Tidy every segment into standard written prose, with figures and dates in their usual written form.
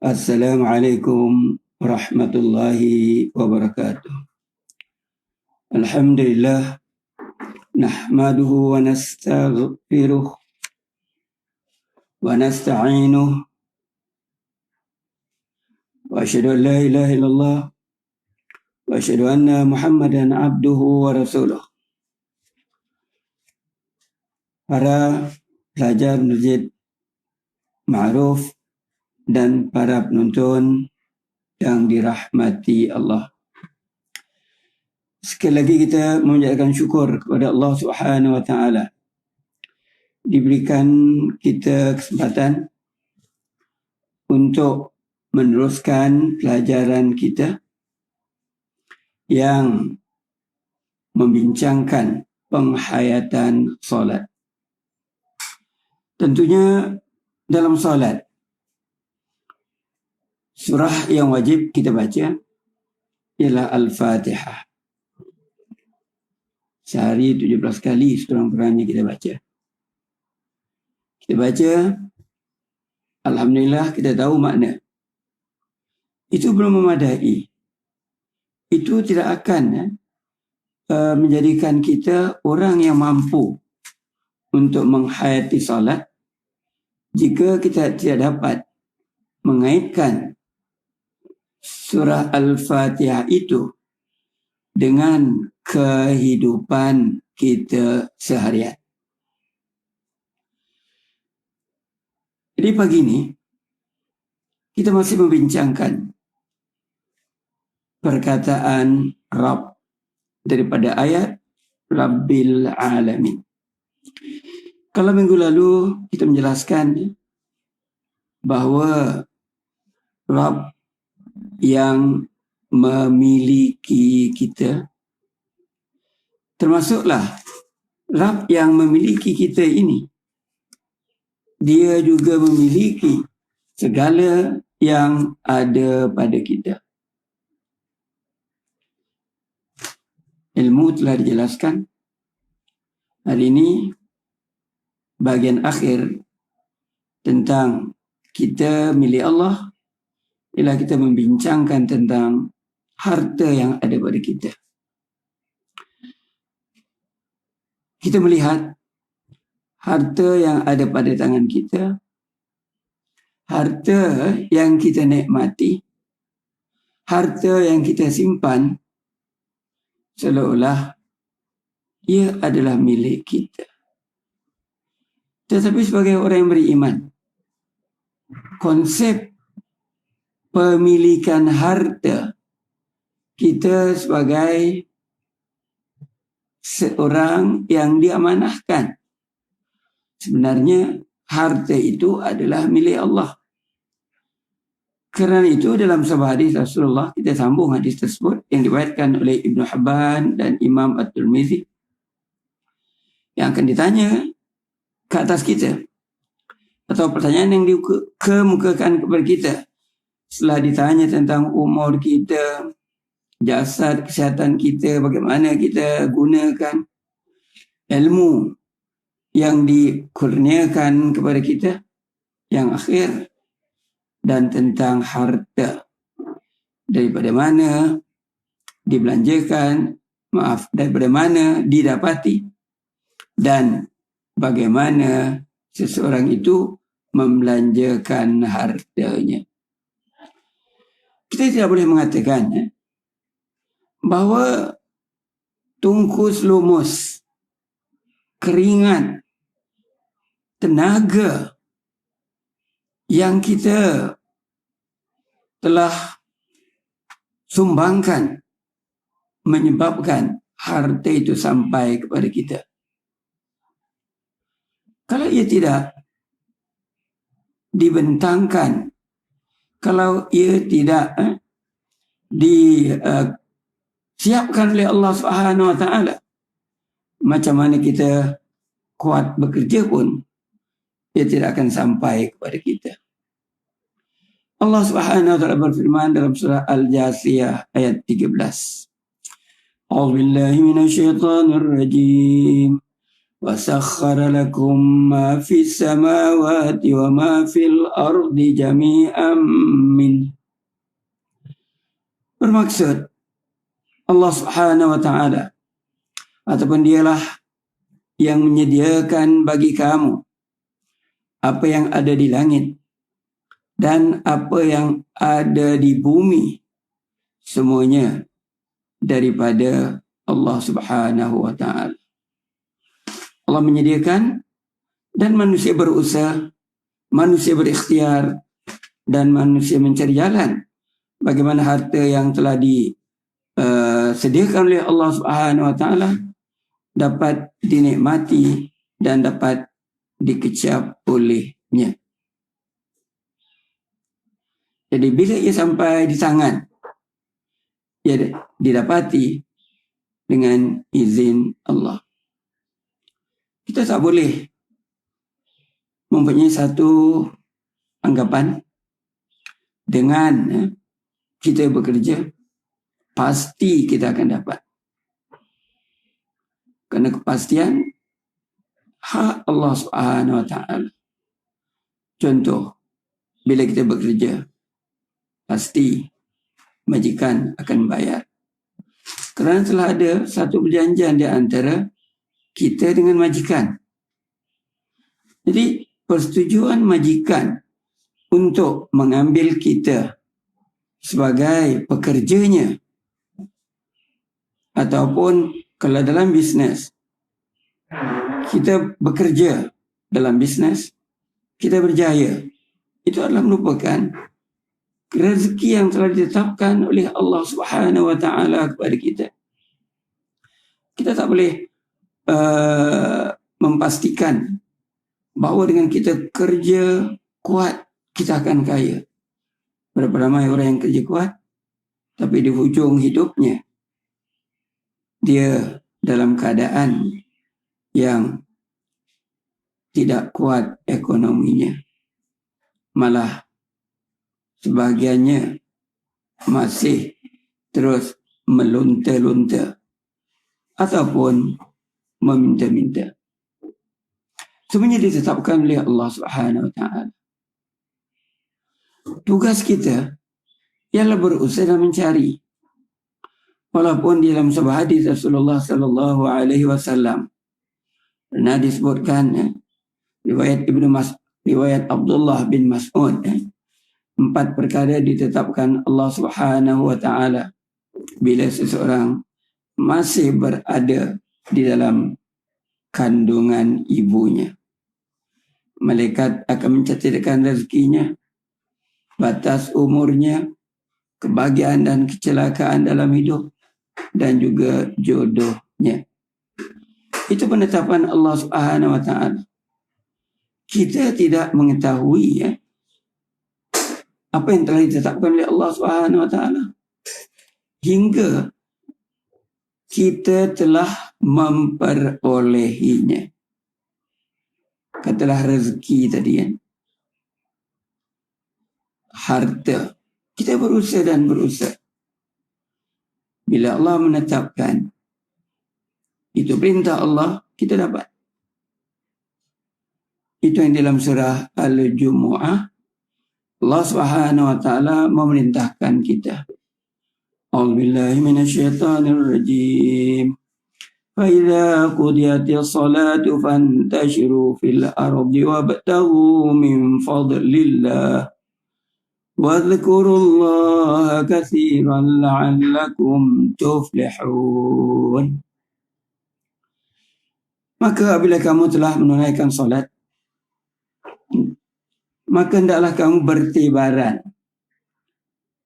Assalamualaikum warahmatullahi wabarakatuh. Alhamdulillah, nahmaduhu wa nastaghfiruh wa nasta'inuh wa asyhadu an la ilaha illallah wa asyhadu anna Muhammadan abduhu wa rasuluh. Para pelajar Masjid Ma'ruf dan para penonton yang dirahmati Allah. Sekali lagi kita mengucapkan syukur kepada Allah Subhanahu wa taala. Diberikan kita kesempatan untuk meneruskan pelajaran kita yang membincangkan penghayatan solat. Tentunya dalam solat, surah yang wajib kita baca ialah Al-Fatihah. Sehari 17 kali sekurang-kurangnya kita baca. Kita baca, alhamdulillah kita tahu makna. Itu belum memadai. Itu tidak akan menjadikan kita orang yang mampu untuk menghayati salat jika kita tidak dapat mengaitkan surah Al-Fatihah itu dengan kehidupan kita seharian. Jadi pagi ini kita masih membincangkan perkataan Rabb daripada ayat Rabbil Alamin. Kalau minggu lalu kita menjelaskan bahawa Rabb yang memiliki kita, termasuklah Rabb yang memiliki kita ini, dia juga memiliki segala yang ada pada kita. Ilmu telah dijelaskan. Hari ini bahagian akhir tentang kita milik Allah ialah kita membincangkan tentang harta yang ada pada kita. Kita melihat harta yang ada pada tangan kita, harta yang kita nikmati, harta yang kita simpan, seolah-olah ia adalah milik kita. Tetapi sebagai orang yang beriman, konsep pemilikan harta kita sebagai seorang yang diamanahkan. Sebenarnya harta itu adalah milik Allah. Kerana itu dalam sebuah hadis Rasulullah, kita sambung hadis tersebut yang diriwayatkan oleh Ibnu Hibban dan Imam At-Tirmizi, yang akan ditanya ke atas kita, atau pertanyaan yang dikemukakan kepada kita setelah ditanya tentang umur kita, jasad, kesihatan kita, bagaimana kita gunakan ilmu yang dikurniakan kepada kita yang akhir, dan tentang harta, daripada mana dibelanjakan, daripada mana didapati, dan bagaimana seseorang itu membelanjakan hartanya. Kita tidak boleh mengatakan bahawa tungkus lumus, keringat, tenaga yang kita telah sumbangkan menyebabkan harta itu sampai kepada kita. Kalau ia tidak dibentangkan, kalau ia tidak disiapkan oleh Allah Subhanahu wa taala, macam mana kita kuat bekerja pun, ia tidak akan sampai kepada kita. Allah Subhanahu wa taala berfirman dalam surah Al-Jasiyah ayat 13. A'udzubillahi minasyaitonir rajim. وسخر لكم ما في السماوات وما في الأرض جميعا منه. Bermaksud Allah Subhanahu wa Ta'ala, ataupun dialah yang menyediakan bagi kamu apa yang ada di langit dan apa yang ada di bumi, semuanya daripada Allah Subhanahu wa Ta'ala. Allah menyediakan dan manusia berusaha, manusia berikhtiar, dan manusia mencari jalan bagaimana harta yang telah disediakan oleh Allah Subhanahu wa Ta'ala dapat dinikmati dan dapat dikecap olehnya. Jadi bila ia sampai di tangan, ia didapati dengan izin Allah. Kita tak boleh mempunyai satu anggapan dengan kita bekerja pasti kita akan dapat. Kerana kepastian hak Allah Subhanahu wa Ta'ala. Contoh, bila kita bekerja pasti majikan akan bayar. Kerana telah ada satu perjanjian di antara kita dengan majikan. Jadi persetujuan majikan untuk mengambil kita sebagai pekerjanya, ataupun kalau dalam bisnes kita bekerja dalam bisnes, kita berjaya, itu adalah merupakan rezeki yang telah ditetapkan oleh Allah Subhanahu wa Ta'ala kepada kita. Kita tak boleh memastikan bahawa dengan kita kerja kuat kita akan kaya. Berapa ramai orang yang kerja kuat tapi di hujung hidupnya dia dalam keadaan yang tidak kuat ekonominya, malah sebahagiannya masih terus melunta-lunta ataupun meminta-minta. Semuanya ditetapkan oleh Allah Subhanahu wa Ta'ala. Tugas kita ialah berusaha dan mencari. Walaupun di dalam sebuah hadis Rasulullah sallallahu alaihi wasallam pernah disebutkan riwayat Abdullah bin Mas'ud, 4 perkara ditetapkan Allah Subhanahu wa Ta'ala bila seseorang masih berada di dalam kandungan ibunya. Malaikat akan mencatatkan rezekinya, batas umurnya, kebahagiaan dan kecelakaan dalam hidup, dan juga jodohnya. Itu penetapan Allah Subhanahu wa Ta'ala. Kita tidak mengetahui apa yang telah ditetapkan oleh Allah Subhanahu wa Ta'ala hingga kita telah memperolehinya. Katalah rezeki tadi kan, harta, kita berusaha dan berusaha. Bila Allah menetapkan, itu perintah Allah, kita dapat. Itu yang dalam surah Al-Jumu'ah Allah Subhanahu wa Ta'ala memerintahkan kita. A'udzubillahi minasyaitonirrajim. فَإِذَا قُضِيَتِ الصَّلَاةُ فَانْتَشِرُوا فِي الْأَرْضِ وَابْتَغُوا مِنْ فَضْلِ اللَّهِ وَاذْكُرُوا اللَّهَ كَثِيرًا لَعَلَّكُمْ تُفْلِحُونَ. Maka apabila kamu telah menunaikan solat, maka hendaklah kamu bertibaran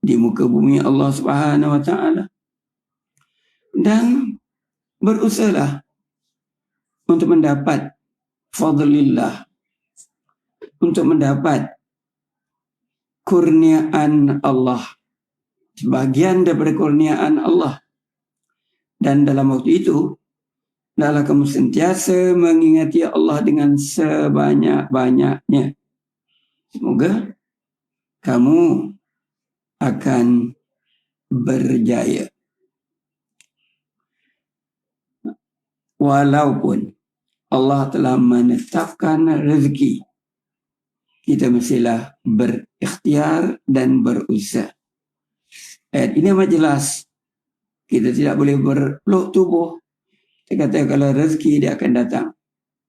di muka bumi Allah Subhanahu wa Ta'ala dan berusahalah untuk mendapat fadlillah, untuk mendapat kurniaan Allah, sebagian daripada kurniaan Allah. Dan dalam waktu itu hendaklah kamu sentiasa mengingati Allah dengan sebanyak-banyaknya. Semoga kamu akan berjaya. Walaupun Allah telah menetapkan rezeki. Kita mestilah berikhtiar dan berusaha. Ayat ini amat jelas. Kita tidak boleh berpeluk tubuh. Kita kata kalau rezeki dia akan datang.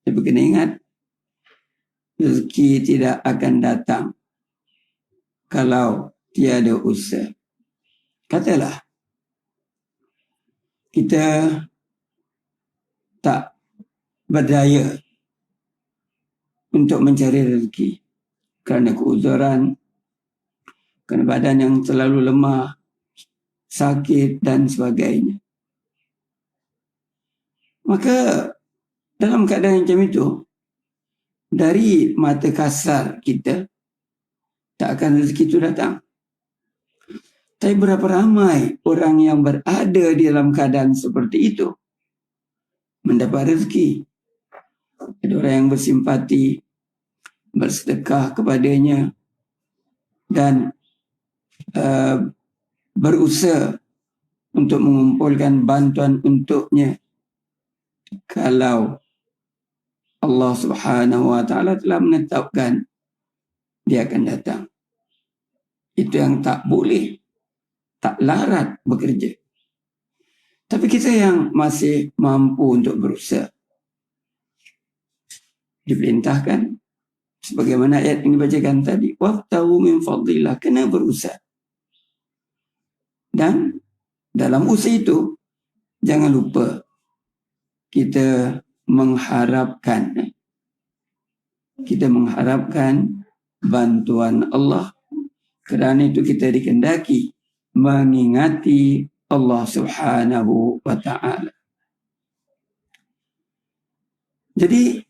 Tapi kena ingat, rezeki tidak akan datang kalau tiada usaha. Katalah, kita tak berdaya untuk mencari rezeki kerana keuzuran, kerana badan yang terlalu lemah, sakit dan sebagainya. Maka dalam keadaan macam itu, dari mata kasar kita, tak akan rezeki itu datang. Tapi berapa ramai orang yang berada di dalam keadaan seperti itu mendapat rezeki. Ada orang yang bersimpati, bersedekah kepadanya dan berusaha untuk mengumpulkan bantuan untuknya. Kalau Allah Subhanahu wa taala telah menetapkan dia akan datang. Itu yang tak boleh, tak larat bekerja. Tapi kita yang masih mampu untuk berusaha, diperintahkan sebagaimana ayat yang dibacakan tadi, wabtaghu min fadlillah, kena berusaha. Dan dalam usaha itu jangan lupa kita mengharapkan bantuan Allah. Kerana itu kita dikehendaki mengingati Allah Subhanahu wa ta'ala. Jadi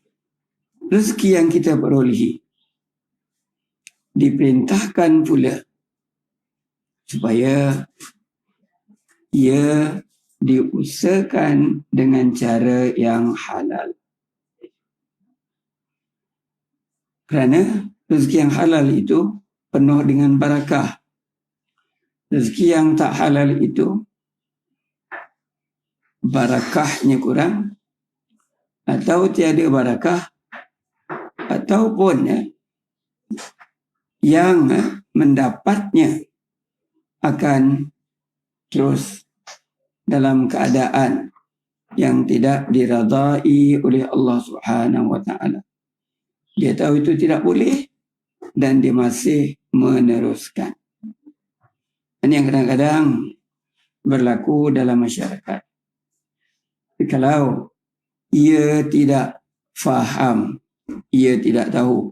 rezeki yang kita perolehi diperintahkan pula supaya ia diusahakan dengan cara yang halal. Kerana rezeki yang halal itu penuh dengan barakah. Rezeki yang tak halal itu barakahnya kurang atau tiada barakah, ataupun yang mendapatnya akan terus dalam keadaan yang tidak diradai oleh Allah Subhanahu wa taala. Dia tahu itu tidak boleh dan dia masih meneruskan. Ini yang kadang-kadang berlaku dalam masyarakat. Kalau ia tidak faham, ia tidak tahu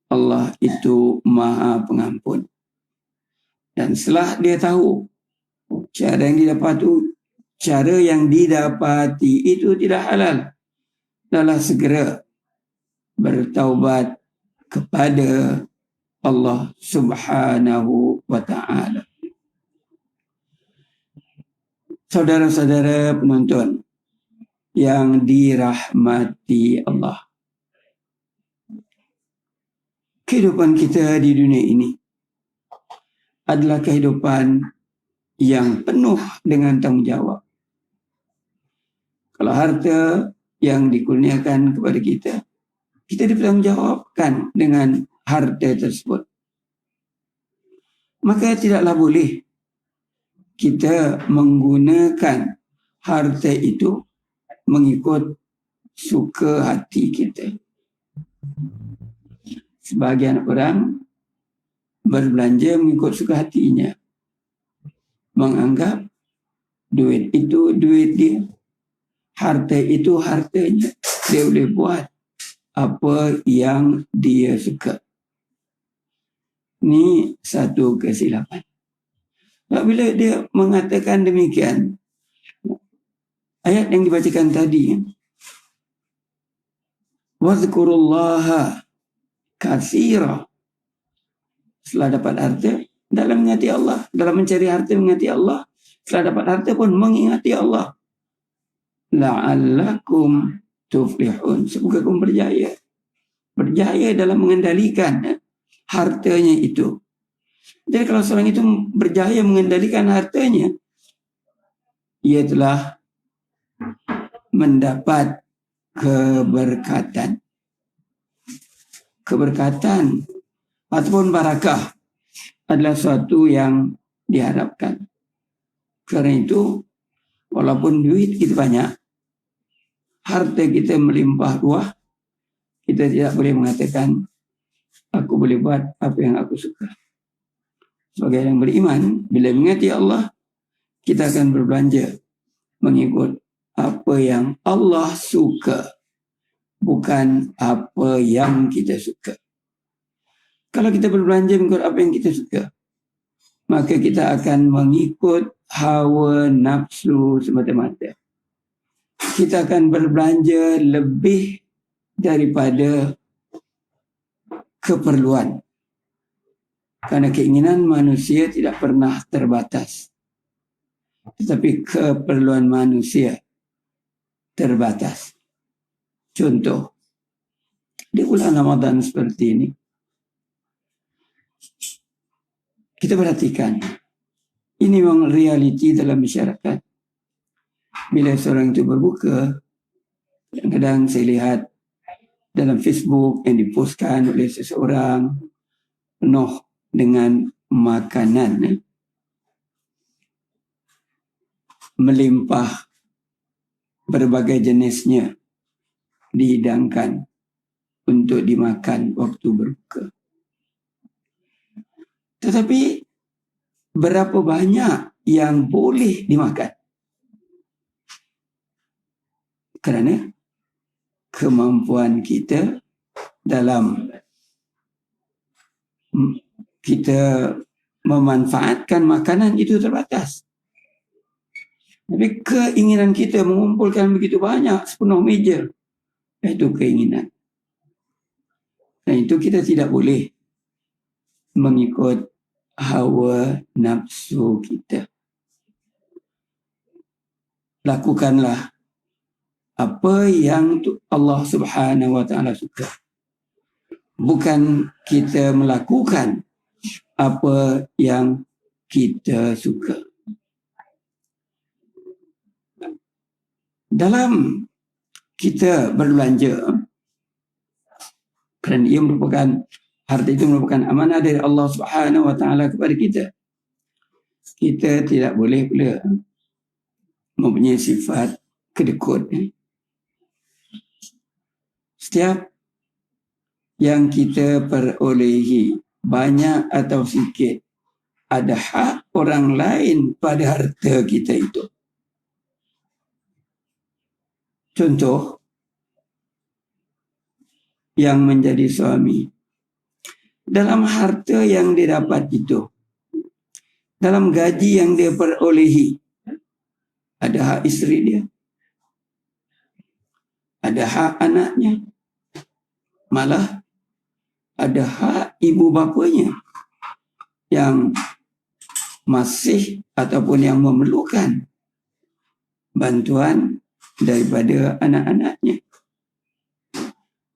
Allah itu Maha Pengampun. Dan setelah dia tahu cara yang didapati itu tidak halal, adalah segera bertaubat kepada Allah Subhanahu wa ta'ala. Saudara-saudara penonton yang dirahmati Allah, kehidupan kita di dunia ini adalah kehidupan yang penuh dengan tanggungjawab. Kalau harta yang dikurniakan kepada kita, kita dipertanggungjawabkan dengan harta tersebut. Maka tidaklah boleh kita menggunakan harta itu mengikut suka hati kita. Sebahagian orang berbelanja mengikut suka hatinya, menganggap duit itu duit dia, harta itu hartanya, dia boleh buat apa yang dia suka. Ini satu kesilapan. Bila dia mengatakan demikian, ayat yang dibacakan tadi, wazkurullaha katsira, setelah dapat harta dalam mengingati Allah, dalam mencari harta mengingati Allah, setelah dapat harta pun mengingati Allah, la'allakum tuflihun, semoga kamu berjaya dalam mengendalikan hartanya itu. Jadi kalau seorang itu berjaya mengendalikan hartanya, ia telah mendapat keberkatan. Keberkatan ataupun barakah adalah suatu yang diharapkan. Karena itu, walaupun duit kita banyak, harta kita melimpah ruah, kita tidak boleh mengatakan, aku boleh buat apa yang aku suka. Sebagai yang beriman, bila mengingati Allah, kita akan berbelanja mengikut apa yang Allah suka, bukan apa yang kita suka. Kalau kita berbelanja mengikut apa yang kita suka, maka kita akan mengikut hawa nafsu semata-mata. Kita akan berbelanja lebih daripada keperluan. Karena keinginan manusia tidak pernah terbatas. Tetapi keperluan manusia terbatas. Contoh, di bulan Ramadan seperti ini, kita perhatikan, ini memang realiti dalam masyarakat. Bila seorang itu berbuka, kadang-kadang saya lihat dalam Facebook yang dipostkan oleh seseorang penuh dengan makanan melimpah, berbagai jenisnya dihidangkan untuk dimakan waktu berbuka. Tetapi berapa banyak yang boleh dimakan? Kerana kemampuan kita dalam kita memanfaatkan makanan itu terbatas. Tapi keinginan kita mengumpulkan begitu banyak, sepenuh meja, itu keinginan. Dan itu kita tidak boleh mengikut hawa nafsu kita. Lakukanlah apa yang Allah Subhanahu wa Ta'ala suka. Bukan kita melakukan apa yang kita suka. Dalam kita berbelanja, kerana ia merupakan, harta itu merupakan amanah dari Allah Subhanahu wa Ta'ala kepada kita. Kita tidak boleh pula mempunyai sifat kedekut. Setiap yang kita perolehi, banyak atau sikit, ada hak orang lain pada harta kita itu. Contoh, yang menjadi suami, dalam harta yang dia dapat itu, dalam gaji yang dia perolehi, ada hak isteri dia, ada hak anaknya, malah ada hak ibu bapanya yang masih ataupun yang memerlukan bantuan daripada anak-anaknya.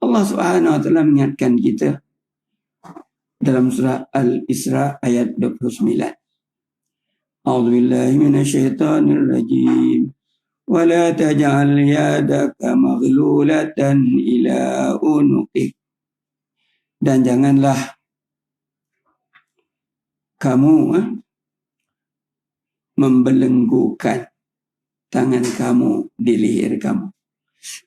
Allah Subhanahu wa Ta'ala mengingatkan kita dalam surah Al-Isra ayat 29. A'udzu billahi minasyaitonir rajim. Wa la taj'al yadaka maghlulatan ila unuqik. Dan janganlah kamu membelenggukan tangan kamu di leher kamu.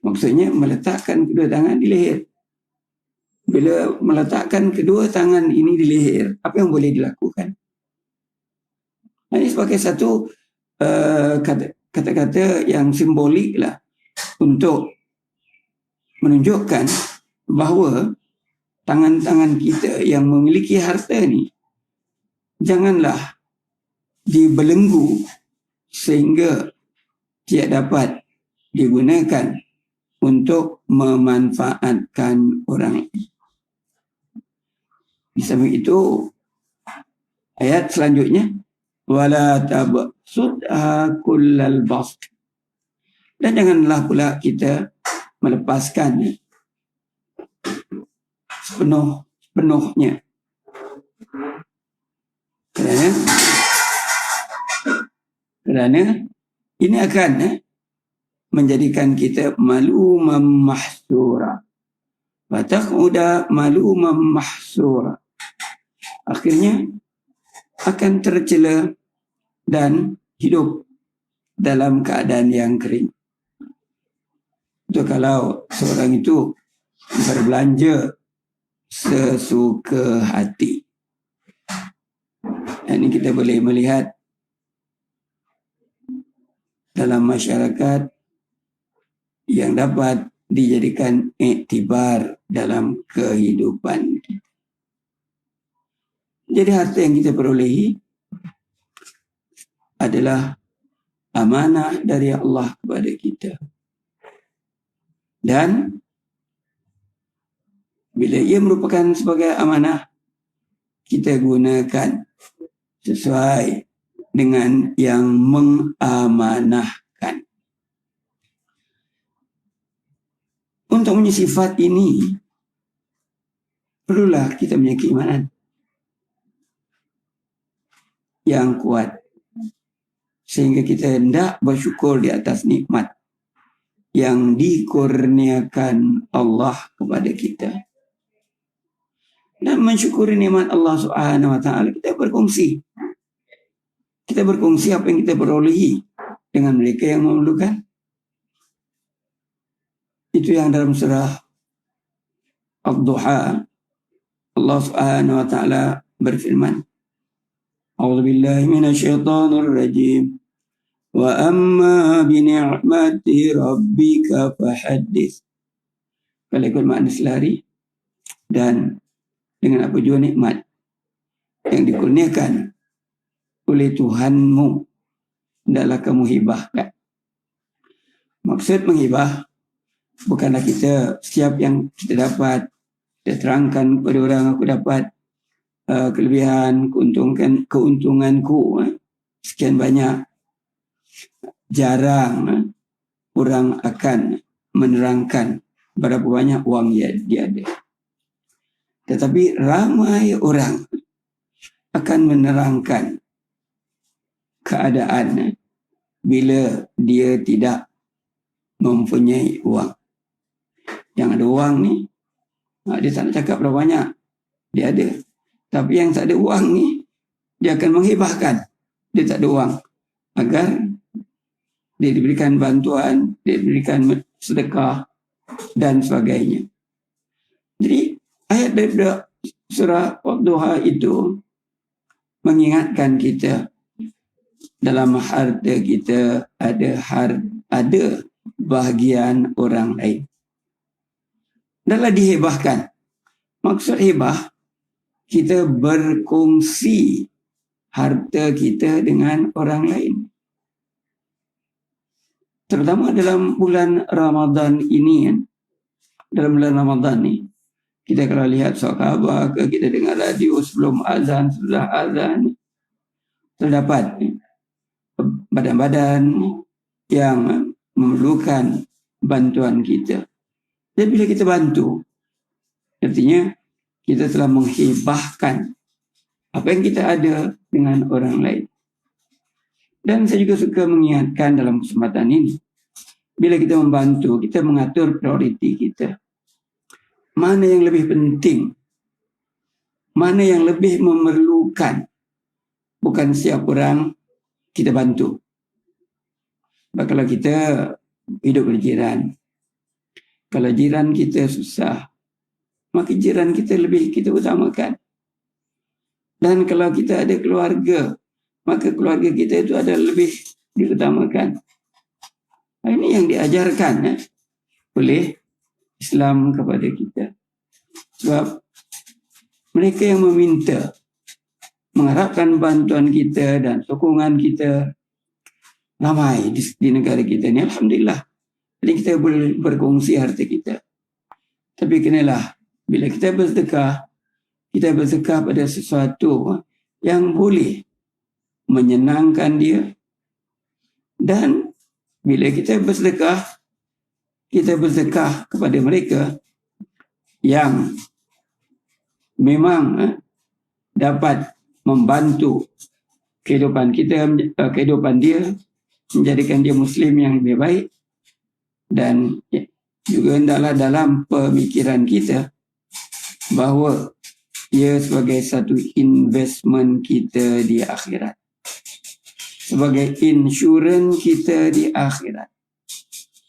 Maksudnya meletakkan kedua tangan di leher. Bila meletakkan kedua tangan ini di leher, apa yang boleh dilakukan? Ini sebagai satu kata-kata yang simbolik lah untuk menunjukkan bahawa tangan-tangan kita yang memiliki harta ni janganlah dibelenggu sehingga tidak dapat digunakan untuk memanfaatkan orang lain. Di samping itu, ayat selanjutnya, wala tabsudha kullal bast. Dan janganlah pula kita melepaskan sepenuhnya. Kerana ini akan menjadikan kita malumam mahsura. Fataquda malumam mahsura. Akhirnya akan tercela dan hidup dalam keadaan yang kering. Itu kalau seorang itu berbelanja sesuka hati. Dan ini kita boleh melihat dalam masyarakat yang dapat dijadikan iktibar dalam kehidupan kita. Jadi harta yang kita perolehi adalah amanah dari Allah kepada kita. Dan bila ia merupakan sebagai amanah, kita gunakan sesuai dengan yang mengamanahkan. Untuk punya sifat ini, perlulah kita punya keimanan yang kuat, sehingga kita hendak bersyukur di atas nikmat yang dikurniakan Allah kepada kita. Dan mensyukuri nikmat Allah Subhanahu wa taala, kita berkongsi. Kita berkongsi apa yang kita perolehi dengan mereka yang memerlukan. Itu yang dalam surah Ad-Duha Allah Subhanahu wa taala berfirman, A'udzubillahi minasyaitonir rajim. Wa amma bi ni'mati rabbika fahaddits. Kalau ikut makna selari, dan dengan apa jua nikmat yang dikurniakan oleh Tuhanmu, hendaklah kamu hibahkan. Maksud menghibah bukanlah kita setiap yang kita dapat kita terangkan kepada orang, aku dapat kelebihan, keuntunganku sekian banyak. Jarang orang akan menerangkan berapa banyak uang dia ada. Tetapi ramai orang akan menerangkan keadaan bila dia tidak mempunyai uang. Yang ada uang ni, dia tak nak cakap berapa banyak dia ada. Tapi yang tak ada uang ni, dia akan menghibahkan dia tak ada uang, agar dia diberikan bantuan, dia diberikan sedekah dan sebagainya. Jadi ayat daripada surah Ad-Duha itu mengingatkan kita dalam harta kita ada bahagian orang lain. Adalah dihebahkan. Maksud hebah, kita berkongsi harta kita dengan orang lain. Terutama dalam bulan Ramadan ini, dalam bulan Ramadan ni, kita kalau lihat khabar ke, kita dengar radio sebelum azan, setelah azan, terdapat badan-badan yang memerlukan bantuan kita. Dan bila kita bantu, artinya kita telah menghibahkan apa yang kita ada dengan orang lain. Dan saya juga suka mengingatkan dalam kesempatan ini, bila kita membantu, kita mengatur prioriti kita. Mana yang lebih penting, mana yang lebih memerlukan. Bukan setiap orang kita bantu. Sebab kalau kita hidup berjiran, kalau jiran kita susah, maka jiran kita lebih kita utamakan. Dan kalau kita ada keluarga, maka keluarga kita itu ada lebih diutamakan. Ini yang diajarkan oleh Islam kepada kita. Sebab mereka yang meminta, mengharapkan bantuan kita dan sokongan kita, ramai di negara kita ni, alhamdulillah. Jadi kita boleh berkongsi harta kita. Tapi kenalah, bila kita bersedekah pada sesuatu yang boleh menyenangkan dia. Dan bila kita bersedekah kepada mereka yang memang dapat membantu kehidupan dia, menjadikan dia Muslim yang lebih baik, Dan juga hendaklah dalam pemikiran kita bahawa ia sebagai satu investment kita di akhirat, sebagai insurans kita di akhirat.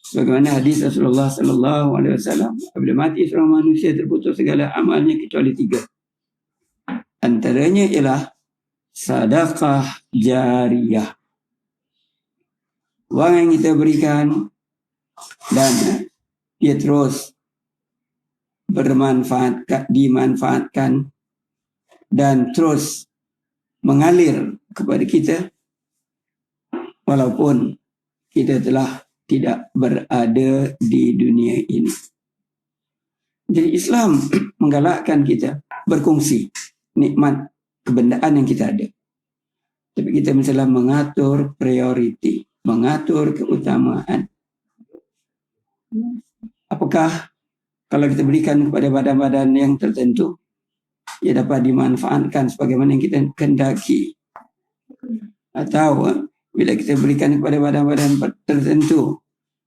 Sebagaimana hadis Rasulullah sallallahu alaihi wasallam, apabila mati seorang manusia terputus segala amalnya kecuali 3. Antaranya ialah sedekah jariyah. Wang yang kita berikan dan dia terus dimanfaatkan dan terus mengalir kepada kita walaupun kita telah tidak berada di dunia ini. Jadi Islam menggalakkan kita berkongsi nikmat kebendaan yang kita ada. Tapi kita mestilah mengatur prioriti, mengatur keutamaan. Apakah kalau kita berikan kepada badan-badan yang tertentu, ia dapat dimanfaatkan sebagaimana yang kita kehendaki? Atau bila kita berikan kepada badan-badan tertentu,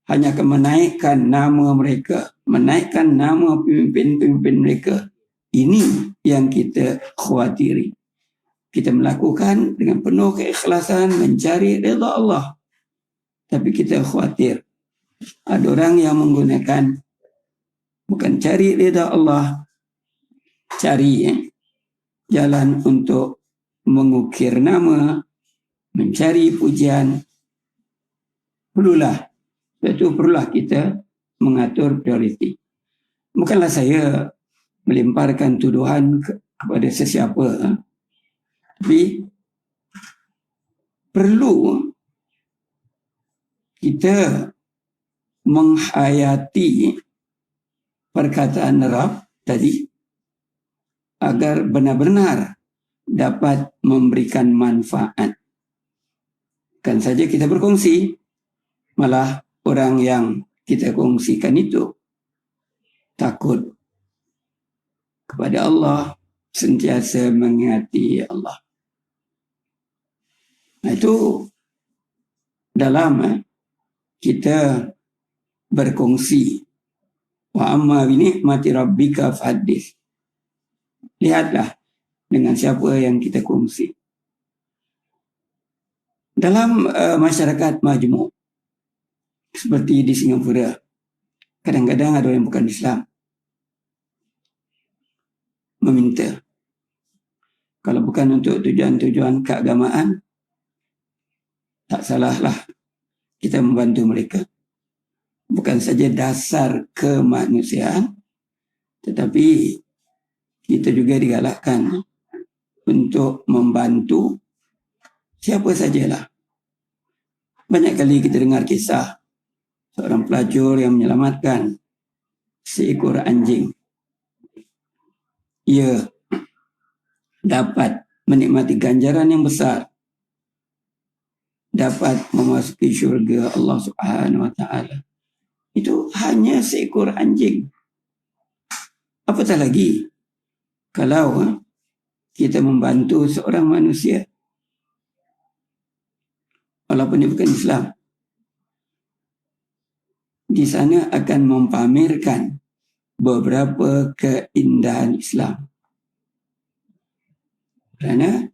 hanya akan menaikkan nama mereka, menaikkan nama pemimpin-pemimpin mereka. Ini yang kita khawatiri. Kita melakukan dengan penuh keikhlasan mencari redha Allah. Tapi kita khawatir ada orang yang menggunakan bukan cari redha Allah, cari jalan untuk mengukir nama, mencari pujian. Perlulah kita mengatur prioriti. Bukanlah saya melemparkan tuduhan kepada sesiapa, tapi perlu kita menghayati perkataan Rabb tadi agar benar-benar dapat memberikan manfaat. Bukan saja kita berkongsi, malah orang yang kita kongsikan itu takut kepada Allah, sentiasa mengingati Allah. Nah, itu dalam kita berkongsi. Wa amma bi ni'mati rabbika fahaddits. Lihatlah dengan siapa yang kita kongsi. Dalam masyarakat majmuk seperti di Singapura, kadang-kadang ada orang yang bukan Islam meminta. Kalau bukan untuk tujuan-tujuan keagamaan, tak salahlah kita membantu mereka. Bukan saja dasar kemanusiaan, tetapi kita juga digalakkan untuk membantu siapa sajalah. Banyak kali kita dengar kisah seorang pelacur yang menyelamatkan seekor anjing. Ia dapat menikmati ganjaran yang besar, dapat memasuki syurga Allah Subhanahu wa taala. Itu hanya seekor anjing. Apatah lagi kalau kita membantu seorang manusia walaupun dia bukan Islam. Di sana akan mempamerkan beberapa keindahan Islam. Kerana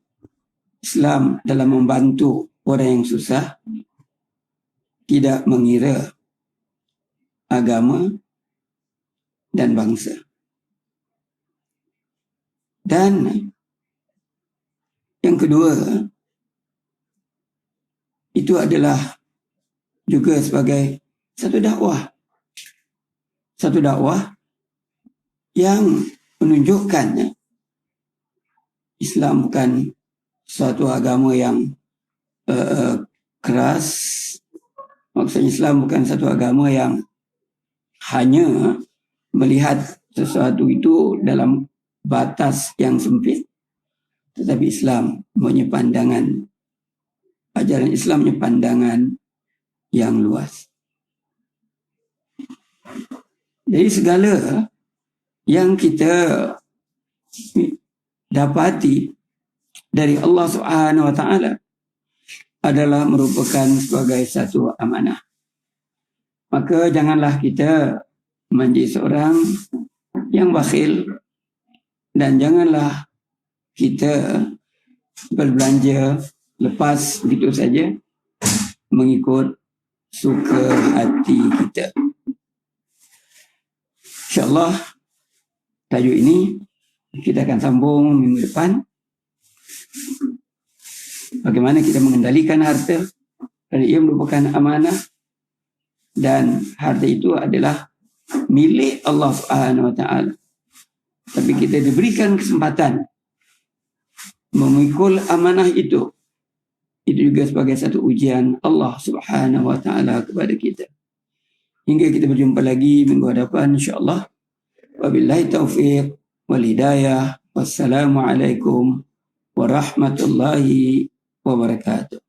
Islam dalam membantu orang yang susah tidak mengira agama dan bangsa. Dan yang kedua, itu adalah juga sebagai satu dakwah. Satu dakwah yang menunjukkan Islam bukan suatu agama yang keras. Maksudnya Islam bukan satu agama yang hanya melihat sesuatu itu dalam batas yang sempit. Tetapi Islam punya pandangan, ajaran Islam punya pandangan yang luas. Jadi segala yang kita dapati dari Allah Subhanahu wa taala adalah merupakan sebagai satu amanah. maka janganlah kita menjadi seorang yang bakhil, dan janganlah kita berbelanja lepas begitu saja mengikut suka hati kita. InsyaAllah tajuk ini kita akan sambung minggu depan. Bagaimana kita mengendalikan harta, kerana ia merupakan amanah dan harta itu adalah milik Allah Subhanahu Wa Taala. Tapi kita diberikan kesempatan memikul amanah itu. Itu juga sebagai satu ujian Allah Subhanahu Wa Taala kepada kita. Hingga kita berjumpa lagi minggu hadapan insya-Allah. Wabillahi taufiq wal hidayah. Wassalamualaikum warahmatullahi wabarakatuh.